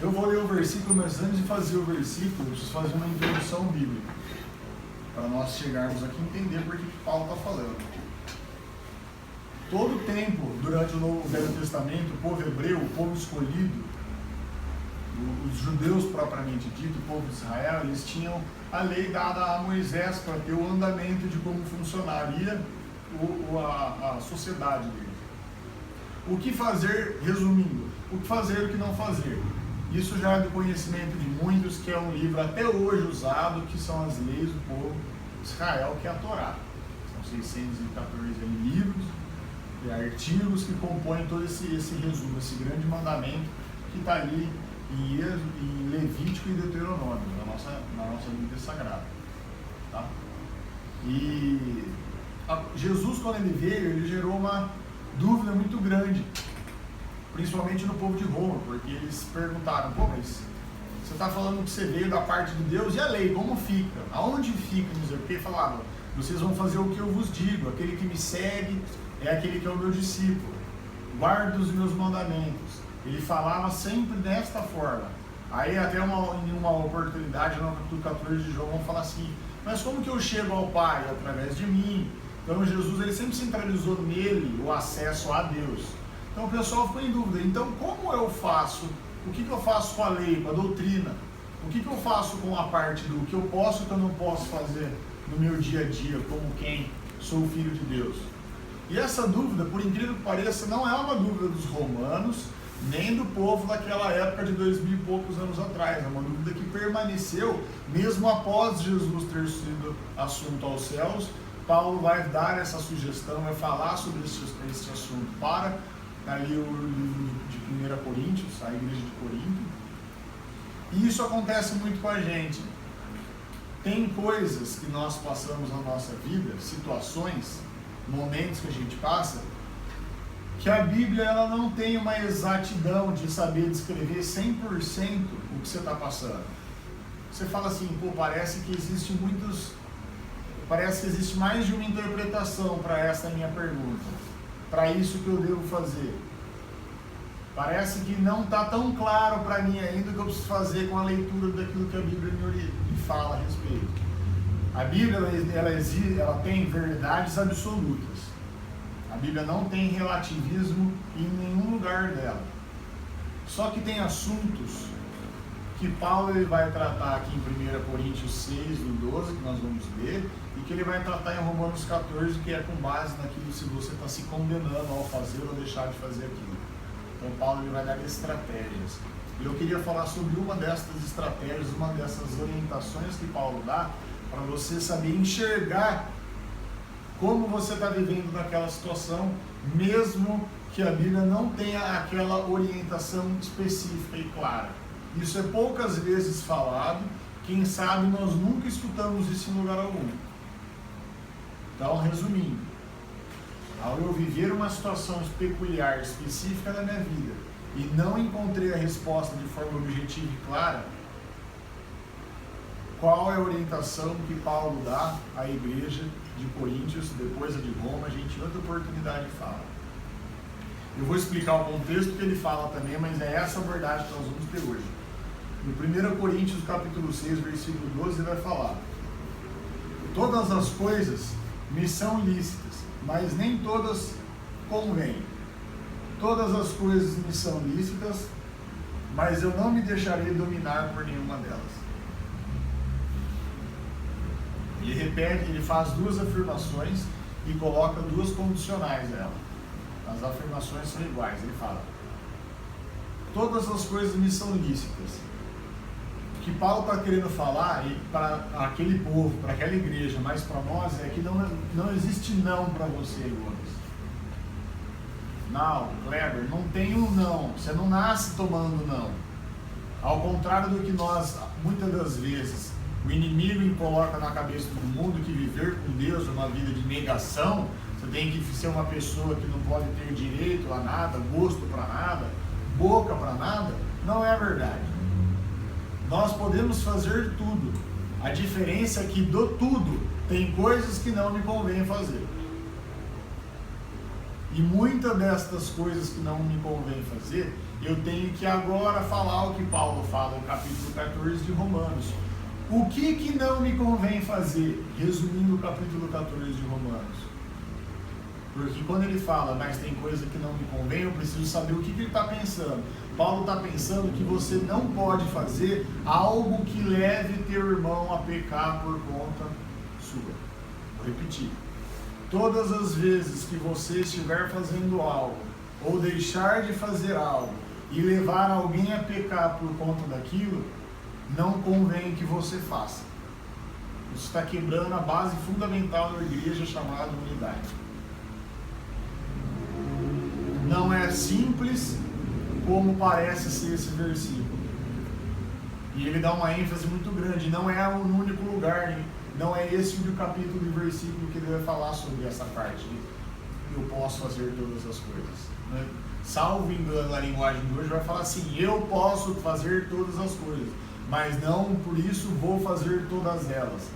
Eu vou ler o versículo, mas antes de fazer o versículo, eu preciso fazer uma introdução bíblica, para nós chegarmos aqui e entender por que Paulo está falando. Todo o tempo, durante o Velho Testamento, o povo hebreu, o povo escolhido, os judeus propriamente dito, o povo de Israel, eles tinham a lei dada a Moisés para ter o andamento de como funcionaria a sociedade deles. O que fazer, resumindo, o que fazer e o que não fazer. Isso já é do conhecimento de muitos, que é um livro até hoje usado, que são as leis do povo de Israel, que é a Torá. São 614 livros e artigos que compõem todo esse resumo, esse grande mandamento que está ali em Levítico e Deuteronômio, na nossa Bíblia Sagrada. Tá? E Jesus, quando ele veio, ele gerou uma dúvida muito grande, principalmente no povo de Roma, porque eles perguntaram: pô, mas você está falando que você veio da parte de Deus, e a lei, como fica? Aonde fica? Porque ele falava: vocês vão fazer o que eu vos digo, aquele que me segue é aquele que é o meu discípulo, guarda os meus mandamentos. Ele falava sempre desta forma. Aí até em uma oportunidade, no capítulo 14 de João, vão falar assim: mas como que eu chego ao Pai? Através de mim. Então Jesus, ele sempre centralizou nele o acesso a Deus. Então o pessoal ficou em dúvida: então como eu faço? O que eu faço com a lei, com a doutrina? O que eu faço com a parte do que eu posso e que eu não posso fazer no meu dia a dia, como quem sou filho de Deus? E essa dúvida, por incrível que pareça, não é uma dúvida dos romanos, nem do povo daquela época de 2000 e poucos anos atrás. É uma dúvida que permaneceu mesmo após Jesus ter sido assunto aos céus. Paulo vai dar essa sugestão, vai falar sobre esse assunto para ali o livro de 1 Coríntios, a igreja de Corinto. E isso acontece muito com a gente. Tem coisas que nós passamos na nossa vida, situações, momentos que a gente passa, que a Bíblia ela não tem uma exatidão de saber descrever 100% o que você está passando. Você fala assim: pô, parece que existe mais de uma interpretação para essa minha pergunta, para isso que eu devo fazer. Parece que não está tão claro para mim ainda o que eu preciso fazer com a leitura daquilo que a Bíblia me fala a respeito. A Bíblia ela tem verdades absolutas. A Bíblia não tem relativismo em nenhum lugar dela. Só que tem assuntos que Paulo ele vai tratar aqui em 1 Coríntios 6, do 12, que nós vamos ler, e que ele vai tratar em Romanos 14, que é com base naquilo se você está se condenando ao fazer ou deixar de fazer aquilo. Então Paulo ele vai dar estratégias. E eu queria falar sobre uma dessas estratégias, uma dessas orientações que Paulo dá, para você saber enxergar como você está vivendo naquela situação, mesmo que a Bíblia não tenha aquela orientação específica e clara. Isso é poucas vezes falado, quem sabe nós nunca escutamos isso em lugar algum. Então, resumindo, ao eu viver uma situação peculiar, específica na minha vida, e não encontrei a resposta de forma objetiva e clara, qual é a orientação que Paulo dá à igreja de Coríntios, depois a de Roma, a gente em outra oportunidade fala. Eu vou explicar o contexto que ele fala também, mas é essa abordagem que nós vamos ter hoje. No 1 Coríntios capítulo 6, versículo 12, ele vai falar: todas as coisas me são lícitas, mas nem todas convêm. Todas as coisas me são lícitas, mas eu não me deixarei dominar por nenhuma delas. Ele repete, ele faz duas afirmações e coloca duas condicionais nela. As afirmações são iguais. Ele fala: todas as coisas me são lícitas. O que Paulo está querendo falar, e para aquele povo, para aquela igreja, mas para nós, é que não existe não para você, Gomes. Não, Kleber, não tem um não. Você não nasce tomando não. Ao contrário do que nós, muitas das vezes, o inimigo coloca na cabeça do mundo, que viver com Deus é uma vida de negação, você tem que ser uma pessoa que não pode ter direito a nada, gosto para nada, boca para nada. Não é verdade. Nós podemos fazer tudo. A diferença é que do tudo tem coisas que não me convém fazer. E muitas destas coisas que não me convém fazer, eu tenho que agora falar o que Paulo fala no capítulo 14 de Romanos. O que não me convém fazer? Resumindo o capítulo 14 de Romanos. Porque quando ele fala, mas tem coisa que não me convém, eu preciso saber o que ele está pensando. Paulo está pensando que você não pode fazer algo que leve teu irmão a pecar por conta sua. Vou repetir. Todas as vezes que você estiver fazendo algo, ou deixar de fazer algo, e levar alguém a pecar por conta daquilo, não convém que você faça. Isso está quebrando a base fundamental da igreja chamada unidade. Não é simples como parece ser esse versículo. E ele dá uma ênfase muito grande. Não é um único lugar, não é esse o capítulo e versículo que ele vai falar sobre essa parte. Eu posso fazer todas as coisas. Né? Salvo engano, na linguagem de hoje vai falar assim: eu posso fazer todas as coisas, mas não por isso vou fazer todas elas.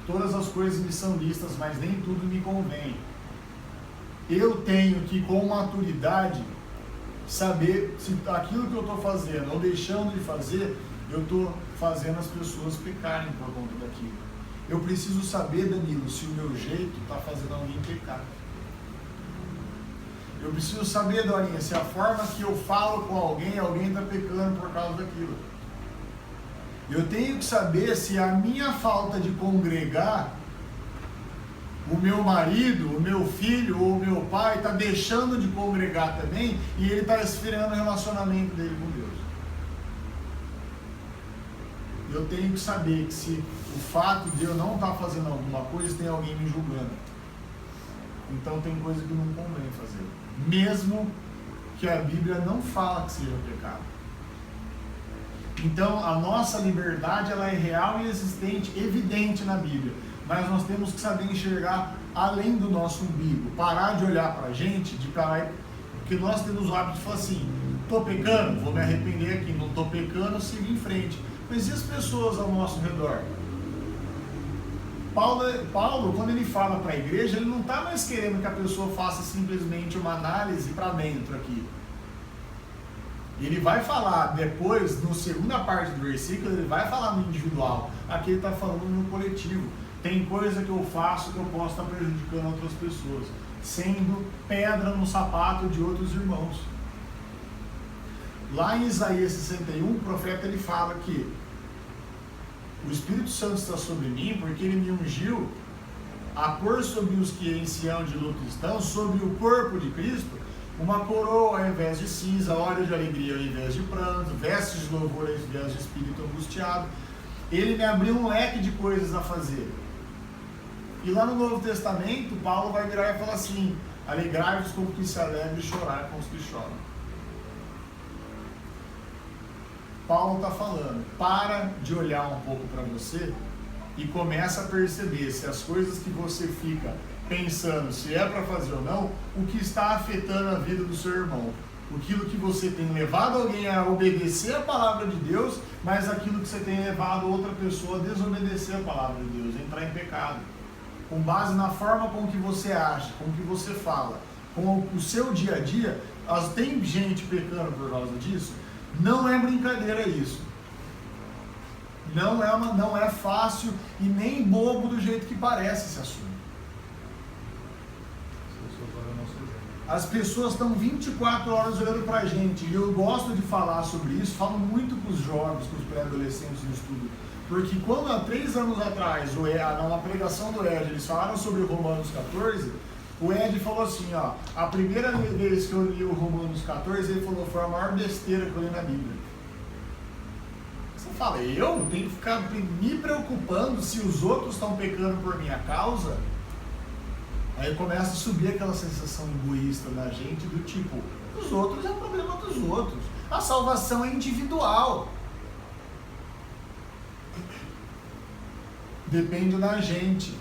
Todas as coisas me são listas, mas nem tudo me convém. Eu tenho que, com maturidade, saber se aquilo que eu estou fazendo ou deixando de fazer, eu estou fazendo as pessoas pecarem por conta daquilo. Eu preciso saber, Danilo, se o meu jeito está fazendo alguém pecar. Eu preciso saber, Dorinha, se a forma que eu falo com alguém está pecando por causa daquilo. Eu tenho que saber se a minha falta de congregar, o meu marido, o meu filho ou o meu pai está deixando de congregar também e ele está esfriando o relacionamento dele com Deus. Eu tenho que saber que se o fato de eu não estar fazendo alguma coisa, tem alguém me julgando. Então tem coisa que não convém fazer. Mesmo que a Bíblia não fala que seja pecado. Então a nossa liberdade ela é real e existente, evidente na Bíblia. Mas nós temos que saber enxergar além do nosso umbigo. Parar de olhar para a gente, porque nós temos o hábito de falar assim: estou pecando, vou me arrepender aqui. Não estou pecando, sigo em frente. Mas e as pessoas ao nosso redor? Paulo, quando ele fala para a igreja, ele não está mais querendo que a pessoa faça simplesmente uma análise para dentro aqui. Ele vai falar depois, na segunda parte do versículo, ele vai falar no individual. Aqui ele está falando no coletivo. Tem coisa que eu faço que eu posso estar prejudicando outras pessoas, sendo pedra no sapato de outros irmãos. Lá em Isaías 61, o profeta ele fala que o Espírito Santo está sobre mim porque ele me ungiu a pôr sobre os que em Sião de luto estão, sobre o corpo de Cristo, uma coroa ao invés de cinza, óleo de alegria ao invés de pranto, vestes de louvor ao invés de espírito angustiado. Ele me abriu um leque de coisas a fazer. E lá no Novo Testamento, Paulo vai virar e falar assim: alegrai-vos com os que se alegram e chorai com os que choram. Paulo está falando, para de olhar um pouco para você e começa a perceber se as coisas que você fica pensando se é para fazer ou não, o que está afetando a vida do seu irmão. Aquilo que você tem levado alguém a obedecer a palavra de Deus, mas aquilo que você tem levado outra pessoa a desobedecer a palavra de Deus, a entrar em pecado. Com base na forma com que você age, com que você fala, com o seu dia a dia, tem gente pecando por causa disso. Não é brincadeira isso. Não é fácil e nem bobo do jeito que parece esse assunto. As pessoas estão 24 horas olhando pra gente, e eu gosto de falar sobre isso, falo muito com os jovens, com os pré-adolescentes no estudo, porque quando há 3 anos atrás, na pregação do Ed, eles falaram sobre o Romanos 14, o Ed falou assim, ó, a primeira vez que eu li o Romanos 14, ele falou, foi a maior besteira que eu li na Bíblia. Você fala, eu tenho que ficar me preocupando se os outros estão pecando por minha causa? Aí começa a subir aquela sensação egoísta da gente, do tipo, os outros é problema dos outros. A salvação é individual. Depende da gente.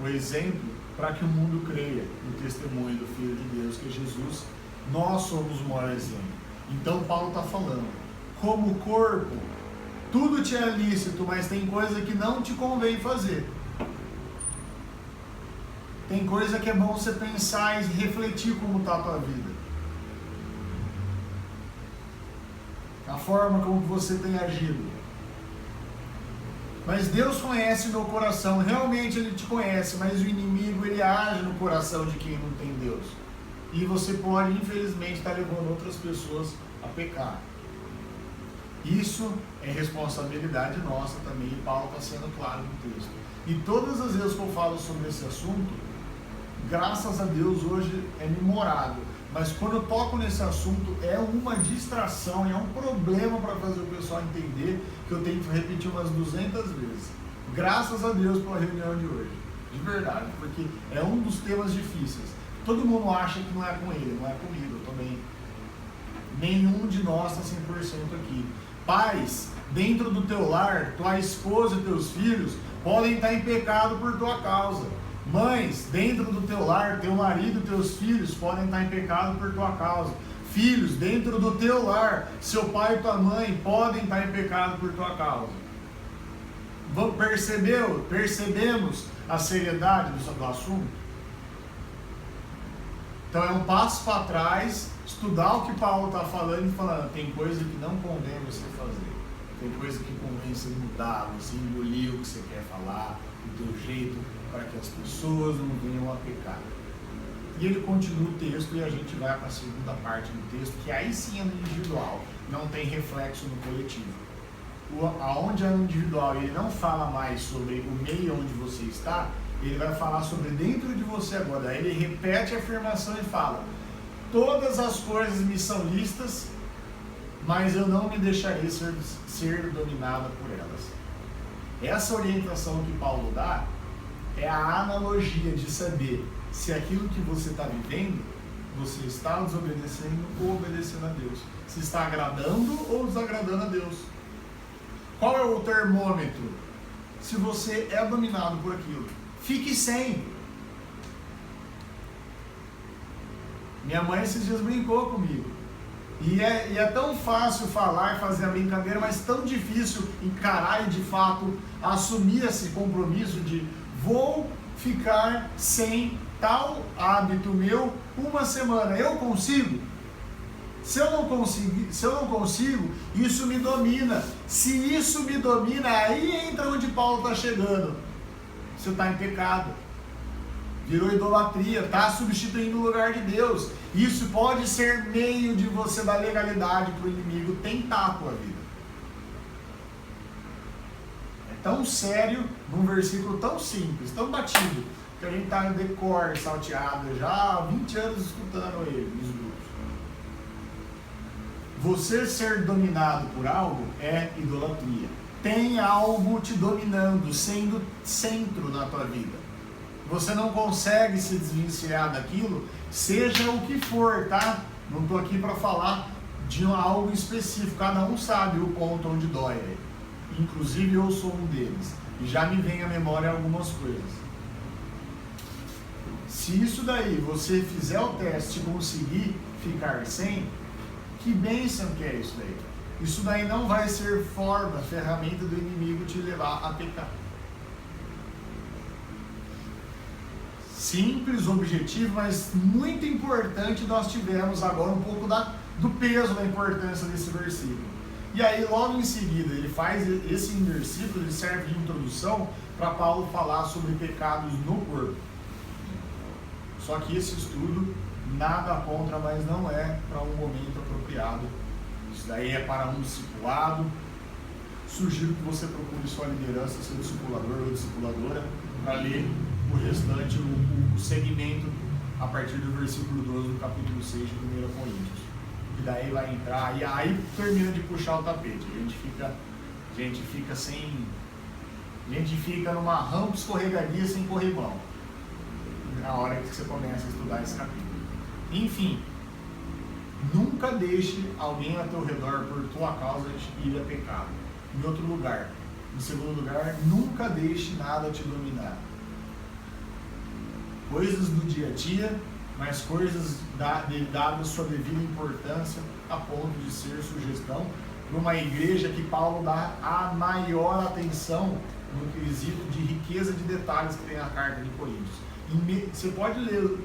O exemplo para que o mundo creia no testemunho do Filho de Deus, que é Jesus, nós somos o maior exemplo. Então Paulo está falando, como corpo, tudo te é lícito, mas tem coisa que não te convém fazer. Tem coisa que é bom você pensar e refletir como está a tua vida. a forma como você tem agido. Mas Deus conhece meu coração, realmente Ele te conhece, mas o inimigo, ele age no coração de quem não tem Deus. E você pode, infelizmente, estar levando outras pessoas a pecar. Isso é responsabilidade nossa também, e Paulo está sendo claro no texto. E todas as vezes que eu falo sobre esse assunto, graças a Deus hoje é memorado. Mas quando eu toco nesse assunto, é uma distração, é um problema para fazer o pessoal entender que eu tenho que repetir umas 200 vezes. Graças a Deus pela reunião de hoje. De verdade, porque é um dos temas difíceis. Todo mundo acha que não é com ele, não é comigo, eu também. Nenhum de nós está 100% aqui. Pais, dentro do teu lar, tua esposa e teus filhos podem estar em pecado por tua causa. Mães, dentro do teu lar, teu marido e teus filhos podem estar em pecado por tua causa. Filhos, dentro do teu lar, seu pai e tua mãe podem estar em pecado por tua causa. Percebemos a seriedade do assunto? Então é um passo para trás, estudar o que Paulo está falando e falando, tem coisa que não convém você fazer. Tem coisa que convém você mudar, você engolir o que você quer falar, o teu jeito, para que as pessoas não venham a pecar. E ele continua o texto e a gente vai para a segunda parte do texto, que aí sim é no individual, não tem reflexo no coletivo. Aonde é no individual ele não fala mais sobre o meio onde você está, ele vai falar sobre dentro de você agora. Aí ele repete a afirmação e fala, todas as coisas me são lícitas, mas eu não me deixarei ser dominada por elas. Essa orientação que Paulo dá é a analogia de saber se aquilo que você está vivendo, você está desobedecendo ou obedecendo a Deus. Se está agradando ou desagradando a Deus. Qual é o termômetro? Se você é dominado por aquilo. Fique sem. Minha mãe esses dias brincou comigo. E é tão fácil falar, fazer a brincadeira, mas tão difícil encarar e de fato assumir esse compromisso de vou ficar sem tal hábito meu uma semana. Eu consigo? Se eu não consigo, isso me domina. Se isso me domina, aí entra onde Paulo está chegando. Você está em pecado. Virou idolatria, está substituindo o lugar de Deus. Isso pode ser meio de você dar legalidade para o inimigo tentar a tua vida. É tão sério, num versículo tão simples, tão batido, que a gente está de cor, salteado, já há 20 anos escutando ele nos grupos. Você ser dominado por algo é idolatria. Tem algo te dominando, sendo centro na tua vida. Você não consegue se desvencilhar daquilo, seja o que for, tá? Não estou aqui para falar de algo específico, cada um sabe o ponto onde dói. Inclusive eu sou um deles, e já me vem à memória algumas coisas. Se isso daí você fizer o teste e conseguir ficar sem, que bênção que é isso daí? Isso daí não vai ser forma, ferramenta do inimigo te levar a pecar. Simples, objetivo, mas muito importante. Nós tivemos agora um pouco do peso da importância desse versículo. E aí logo em seguida ele faz esse versículo, ele serve de introdução para Paulo falar sobre pecados no corpo. Só que esse estudo nada contra, mas não é para um momento apropriado. Isso daí é para um discipulado. Sugiro que você procure sua liderança, seu discipulador ou discipuladora, para ler o restante, o segmento a partir do versículo 12 do capítulo 6 de 1 Coríntios. E daí vai entrar, e aí termina de puxar o tapete. A gente fica numa rampa escorregadia sem corrimão na hora que você começa a estudar esse capítulo. Enfim, nunca deixe alguém ao teu redor por tua causa ir a pecado. Em outro lugar, em segundo lugar, nunca deixe nada te dominar. Coisas do dia a dia, mas coisas dadas sua devida importância a ponto de ser sugestão para uma igreja que Paulo dá a maior atenção no quesito de riqueza de detalhes que tem na carta de Coríntios. Você pode ler o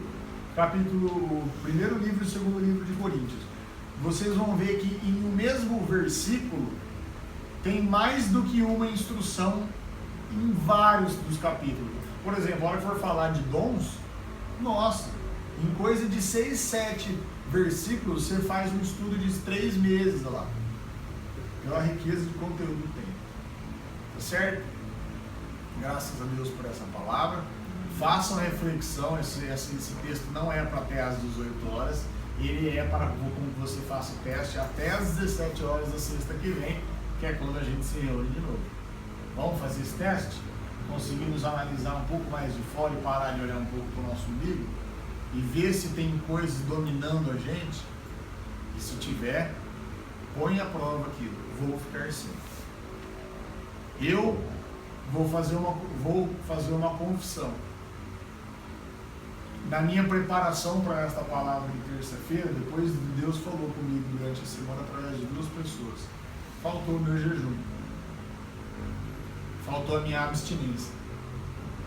primeiro livro e o segundo livro de Coríntios. vocês vão ver que no mesmo versículo tem mais do que uma instrução em vários dos capítulos. Por exemplo, a hora que for falar de dons, nossa, em coisa de 6, 7 versículos, você faz um estudo de 3 meses lá, pela riqueza de conteúdo que tem. Tá certo? Graças a Deus por essa palavra. Façam reflexão, esse texto não é para até às 18 horas, ele é para como você faça o teste até às 17 horas da sexta que vem, que é quando a gente se reúne de novo. Vamos fazer esse teste? Conseguimos analisar um pouco mais de fora e parar de olhar um pouco para o nosso umbigo? E ver se tem coisas dominando a gente? E se tiver, põe à prova aquilo. Vou ficar sem. Eu vou fazer uma confissão. Na minha preparação para esta palavra de terça-feira, depois Deus falou comigo durante a semana através de 2 pessoas. Faltou o meu jejum. Faltou a minha abstinência.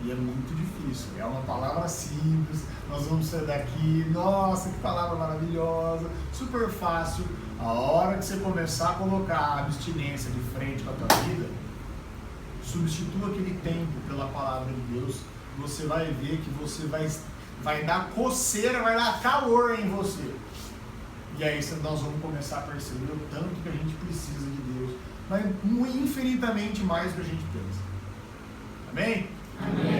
E é muito difícil. É uma palavra simples. Nós vamos sair daqui. Nossa, que palavra maravilhosa. Super fácil. A hora que você começar a colocar a abstinência de frente com a tua vida, substitua aquele tempo pela palavra de Deus. Você vai ver que você vai dar coceira, vai dar calor em você. E aí nós vamos começar a perceber o tanto que a gente precisa de Deus. Mas infinitamente mais do que a gente pensa. Amém? Amém.